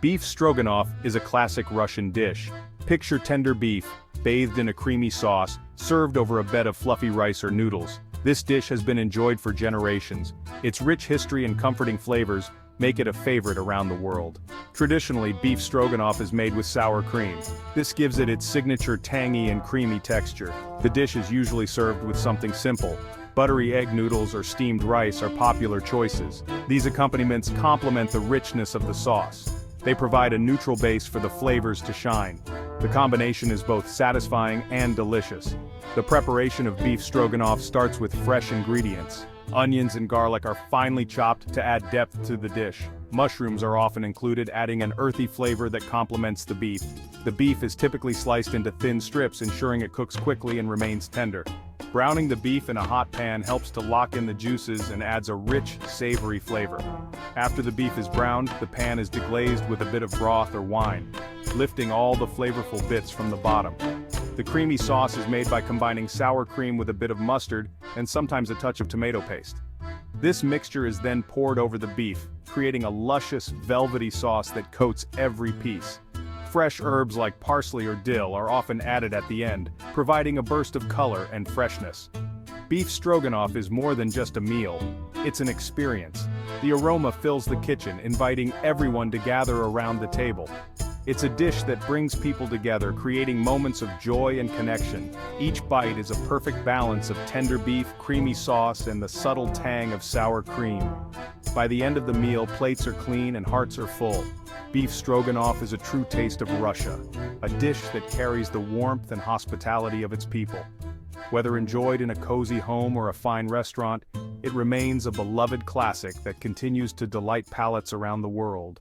Beef stroganoff is a classic Russian dish. Picture tender beef, bathed in a creamy sauce, served over a bed of fluffy rice or noodles. This dish has been enjoyed for generations. Its rich history and comforting flavors make it a favorite around the world. Traditionally, beef stroganoff is made with sour cream. This gives it its signature tangy and creamy texture. The dish is usually served with something simple. Buttery egg noodles or steamed rice are popular choices. These accompaniments complement the richness of the sauce. They provide a neutral base for the flavors to shine. The combination is both satisfying and delicious. The preparation of beef stroganoff starts with fresh ingredients. Onions and garlic are finely chopped to add depth to the dish. Mushrooms are often included, adding an earthy flavor that complements the beef. The beef is typically sliced into thin strips, ensuring it cooks quickly and remains tender. Browning the beef in a hot pan helps to lock in the juices and adds a rich, savory flavor. After the beef is browned, the pan is deglazed with a bit of broth or wine, lifting all the flavorful bits from the bottom. The creamy sauce is made by combining sour cream with a bit of mustard and sometimes a touch of tomato paste. This mixture is then poured over the beef, creating a luscious, velvety sauce that coats every piece. Fresh herbs like parsley or dill are often added at the end, providing a burst of color and freshness. Beef stroganoff is more than just a meal, it's an experience. The aroma fills the kitchen, inviting everyone to gather around the table. It's a dish that brings people together, creating moments of joy and connection. Each bite is a perfect balance of tender beef, creamy sauce, and the subtle tang of sour cream. By the end of the meal, plates are clean and hearts are full. Beef stroganoff is a true taste of Russia, a dish that carries the warmth and hospitality of its people. Whether enjoyed in a cozy home or a fine restaurant, it remains a beloved classic that continues to delight palates around the world.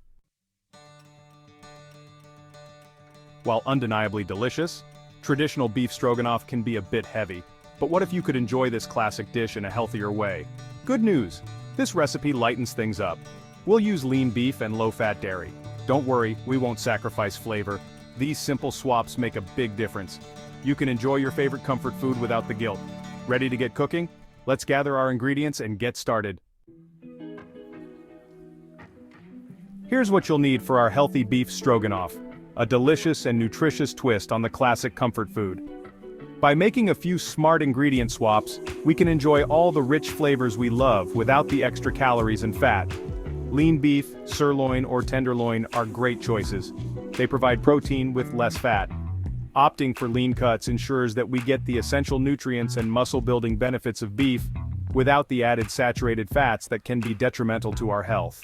While undeniably delicious, traditional beef stroganoff can be a bit heavy. But what if you could enjoy this classic dish in a healthier way? Good news! This recipe lightens things up. We'll use lean beef and low-fat dairy. Don't worry, we won't sacrifice flavor. These simple swaps make a big difference. You can enjoy your favorite comfort food without the guilt. Ready to get cooking? Let's gather our ingredients and get started. Here's what you'll need for our healthy beef stroganoff. A delicious and nutritious twist on the classic comfort food. By making a few smart ingredient swaps, we can enjoy all the rich flavors we love without the extra calories and fat. Lean beef, sirloin, or tenderloin are great choices. They provide protein with less fat. Opting for lean cuts ensures that we get the essential nutrients and muscle-building benefits of beef without the added saturated fats that can be detrimental to our health.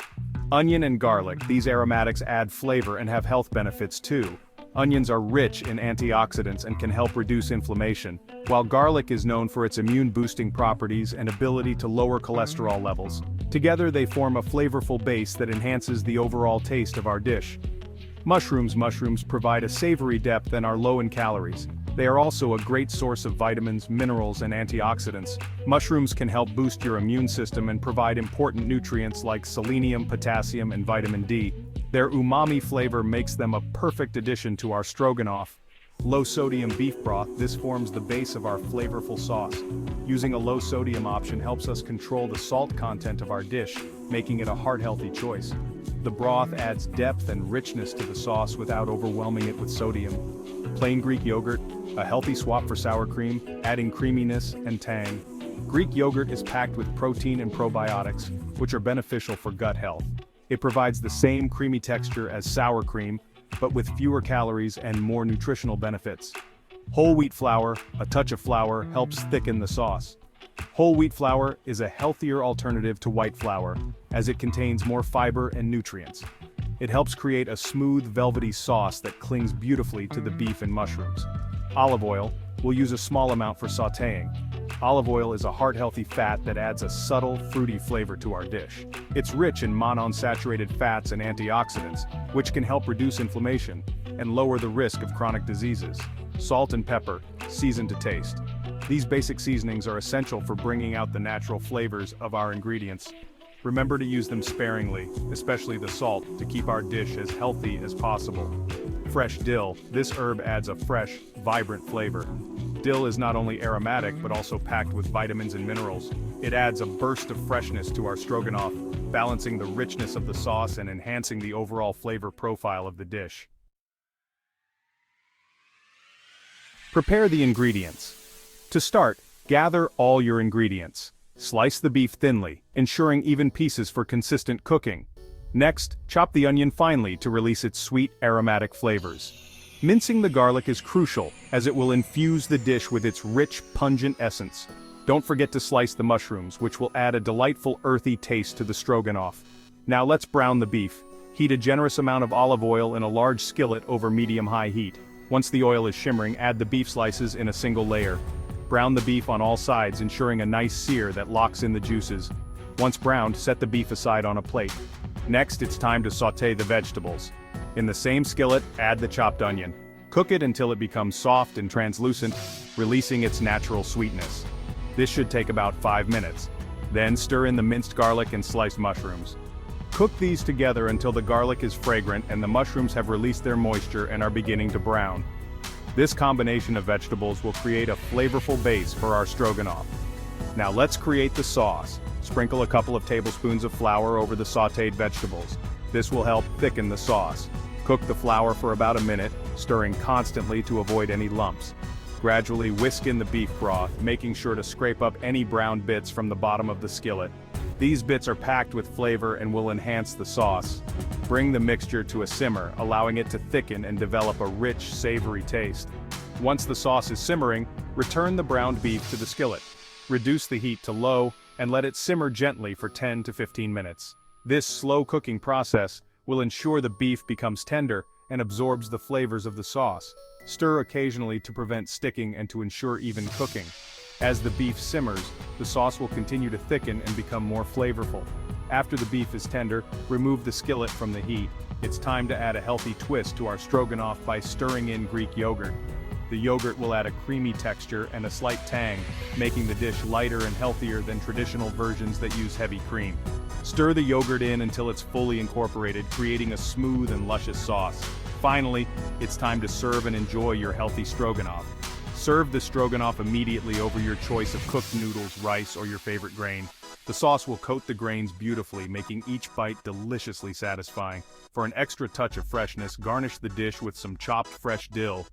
Onion and garlic, these aromatics add flavor and have health benefits too. Onions are rich in antioxidants and can help reduce inflammation, while garlic is known for its immune-boosting properties and ability to lower cholesterol levels. Together they form a flavorful base that enhances the overall taste of our dish. Mushrooms provide a savory depth and are low in calories. They are also a great source of vitamins, minerals, and antioxidants. Mushrooms can help boost your immune system and provide important nutrients like selenium, potassium, and vitamin D. Their umami flavor makes them a perfect addition to our stroganoff. Low-sodium beef broth, this forms the base of our flavorful sauce. Using a low-sodium option helps us control the salt content of our dish, making it a heart-healthy choice. The broth adds depth and richness to the sauce without overwhelming it with sodium. Plain Greek yogurt, a healthy swap for sour cream, adding creaminess and tang. Greek yogurt is packed with protein and probiotics, which are beneficial for gut health. It provides the same creamy texture as sour cream, but with fewer calories and more nutritional benefits. Whole wheat flour, a touch of flour, helps thicken the sauce. Whole wheat flour is a healthier alternative to white flour, as it contains more fiber and nutrients. It helps create a smooth, velvety sauce that clings beautifully to the beef and mushrooms. Olive oil, we'll use a small amount for sautéing. Olive oil is a heart-healthy fat that adds a subtle, fruity flavor to our dish. It's rich in monounsaturated fats and antioxidants, which can help reduce inflammation and lower the risk of chronic diseases. Salt and pepper, season to taste. These basic seasonings are essential for bringing out the natural flavors of our ingredients. Remember to use them sparingly, especially the salt, to keep our dish as healthy as possible. Fresh dill, this herb adds a fresh, vibrant flavor. Dill is not only aromatic but also packed with vitamins and minerals. It adds a burst of freshness to our stroganoff, balancing the richness of the sauce and enhancing the overall flavor profile of the dish. Prepare the ingredients. To start, gather all your ingredients. Slice the beef thinly, ensuring even pieces for consistent cooking. Next, chop the onion finely to release its sweet, aromatic flavors. Mincing the garlic is crucial, as it will infuse the dish with its rich, pungent essence. Don't forget to slice the mushrooms, which will add a delightful earthy taste to the stroganoff. Now let's brown the beef. Heat a generous amount of olive oil in a large skillet over medium-high heat. Once the oil is shimmering, add the beef slices in a single layer. Brown the beef on all sides, ensuring a nice sear that locks in the juices. Once browned, set the beef aside on a plate. Next, it's time to sauté the vegetables. In the same skillet, add the chopped onion. Cook it until it becomes soft and translucent, releasing its natural sweetness. This should take about 5 minutes. Then stir in the minced garlic and sliced mushrooms. Cook these together until the garlic is fragrant and the mushrooms have released their moisture and are beginning to brown. This combination of vegetables will create a flavorful base for our stroganoff. Now let's create the sauce. Sprinkle a couple of tablespoons of flour over the sautéed vegetables. This will help thicken the sauce. Cook the flour for about a minute, stirring constantly to avoid any lumps. Gradually whisk in the beef broth, making sure to scrape up any brown bits from the bottom of the skillet. These bits are packed with flavor and will enhance the sauce. Bring the mixture to a simmer, allowing it to thicken and develop a rich, savory taste. Once the sauce is simmering, return the browned beef to the skillet. Reduce the heat to low, and let it simmer gently for 10 to 15 minutes. This slow cooking process will ensure the beef becomes tender and absorbs the flavors of the sauce. Stir occasionally to prevent sticking and to ensure even cooking. As the beef simmers, the sauce will continue to thicken and become more flavorful. After the beef is tender, remove the skillet from the heat. It's time to add a healthy twist to our stroganoff by stirring in Greek yogurt. The yogurt will add a creamy texture and a slight tang, making the dish lighter and healthier than traditional versions that use heavy cream. Stir the yogurt in until it's fully incorporated, creating a smooth and luscious sauce. Finally, it's time to serve and enjoy your healthy stroganoff. Serve the stroganoff immediately over your choice of cooked noodles, rice, or your favorite grain. The sauce will coat the grains beautifully, making each bite deliciously satisfying. For an extra touch of freshness, garnish the dish with some chopped fresh dill.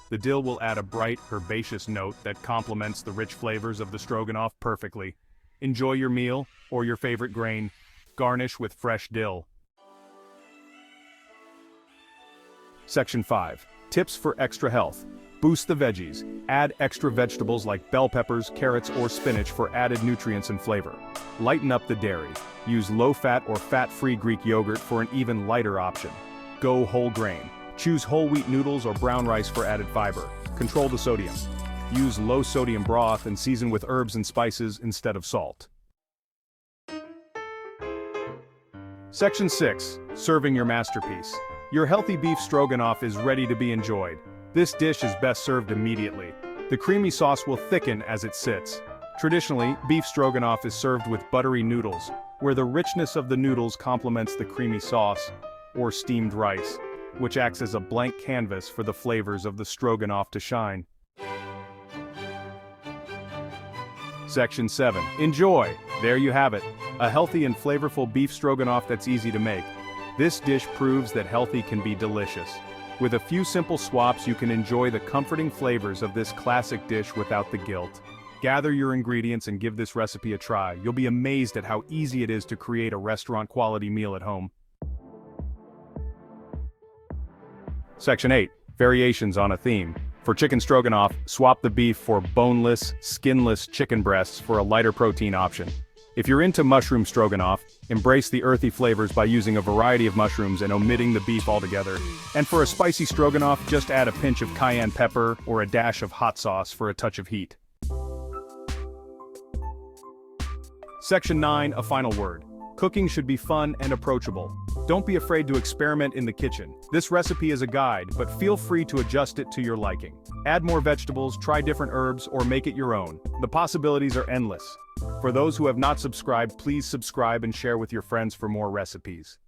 The dill will add a bright, herbaceous note that complements the rich flavors of the stroganoff perfectly. Enjoy your meal, or your favorite grain. Garnish with fresh dill. Section 5. Tips for extra health. Boost the veggies. Add extra vegetables like bell peppers, carrots, or spinach for added nutrients and flavor. Lighten up the dairy. Use low-fat or fat-free Greek yogurt for an even lighter option. Go whole grain. Choose whole wheat noodles or brown rice for added fiber. Control the sodium. Use low-sodium broth and season with herbs and spices instead of salt. Section 6. Serving your masterpiece. Your healthy beef stroganoff is ready to be enjoyed. This dish is best served immediately. The creamy sauce will thicken as it sits. Traditionally, beef stroganoff is served with buttery noodles, where the richness of the noodles complements the creamy sauce, or steamed rice, which acts as a blank canvas for the flavors of the stroganoff to shine. Section 7. Enjoy! There you have it, a healthy and flavorful beef stroganoff that's easy to make. This dish proves that healthy can be delicious. With a few simple swaps, you can enjoy the comforting flavors of this classic dish without the guilt. Gather your ingredients and give this recipe a try. You'll be amazed at how easy it is to create a restaurant-quality meal at home. Section 8. Variations on a theme. For chicken stroganoff, swap the beef for boneless, skinless chicken breasts for a lighter protein option. If you're into mushroom stroganoff, embrace the earthy flavors by using a variety of mushrooms and omitting the beef altogether. And for a spicy stroganoff, just add a pinch of cayenne pepper or a dash of hot sauce for a touch of heat. Section 9. A final word. Cooking should be fun and approachable. Don't be afraid to experiment in the kitchen. This recipe is a guide, but feel free to adjust it to your liking. Add more vegetables, try different herbs, or make it your own. The possibilities are endless. For those who have not subscribed, please subscribe and share with your friends for more recipes.